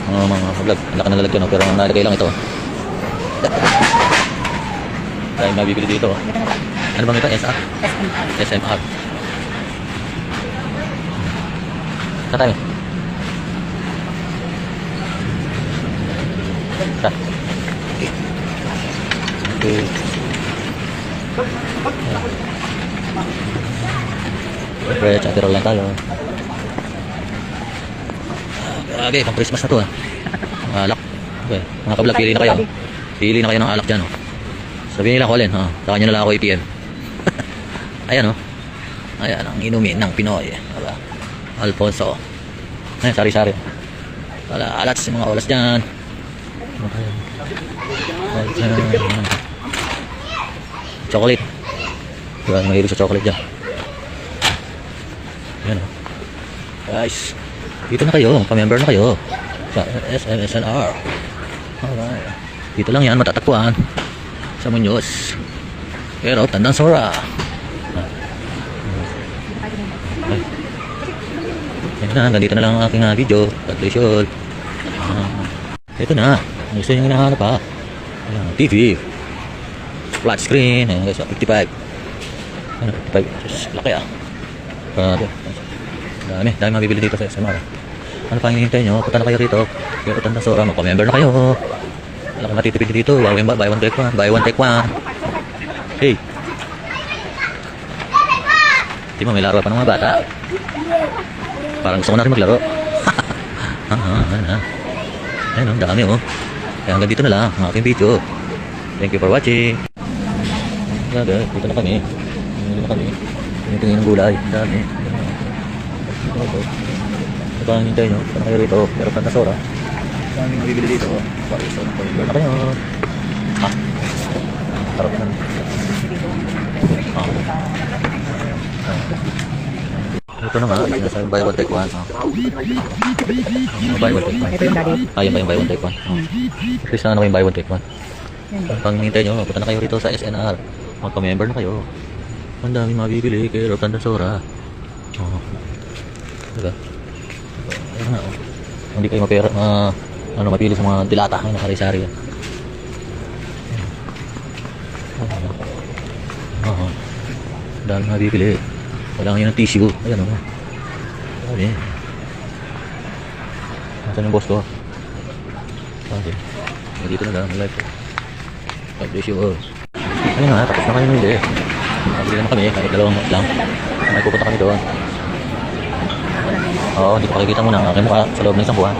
mga vlog. Ang laki ng lalagyan, no? Pero ang nalagay lang ito. Dahil mabibili dito. Ano bang ito? SR? SMR. Saan tayo? Saan? Okay. Siyempre, chatterol lang tayo. Okay, pang Christmas na to ah. Alak. Okay, mga kablog, pili na kayo. Pili na kayo ng alak dyan oh. Sabihin nila ko alin ha. Sa kanya na lang ako ATM. Ayan oh. Ayan ang inumin ng Pinoy. Diba? Alfonso. Ayan, sari-sari. Wala, alats yung mga olas dyan. Chocolate. Diba, mahilig sa chocolate dyan. Ayan oh. Guys, dito na kayo, pa-member na kayo sa SMSNR. Alright. Dito lang yan, matatagpuan sa Muñoz. Pero Tandang Sora. Ayan na, hanggang dito na lang ang aking video. Congratulations. Ito na, gusto nyo hinahanap ha. TV flat screen. Ayan guys, 55. Ayan, 55. Just laki ah. Dami mabibili dito sa SMR. Ano pang hinihintay nyo? Punta na kayo rito. Pero Tandang Sora, magpa-member na kayo. Wala kang matitipid dito. Buy one take one. Buy one take one. Hey. Di mo, may laro pa ng mga bata. Parang gusto ko na rin maglaro. Ayun, ang dami oh. Kaya hanggang dito na lang ang aking video. Thank you for watching. Dito na kami. Tingin ng gulay. Dami. Ito ang hintay nyo. Ito na kayo rito. Pero Tandang Sora. Kami mabibili dito. So, na kayo. Tarap na. Ito na nga. Nasa yung buy one take one. Buy one take one. Ito yung daddy. Ayun ba yung buy one take one? At least na naman yung buy one take one. Pang hintay nyo. Punta na kayo rito sa SNR. Magpa-member na kayo. Ang dami mabibili kay Tandang Sora. Diba? Ayun nga oh. Hindi kayo mapili sa mga dilata ay nakarisari yan. Dahil mabibili. Wala ngayon ng tissue. Ayan o. Dami. Nasaan yung boss ko? Okay. Dito na lang. Live ko. God bless you all. Ayun nga. Tapos na kayo hindi. Nabili naman kami. Kahit dalawang lang. May pupunta kami doon. Oo. Hindi ko pakikita muna ang aking mukha sa loob ng isang buwan.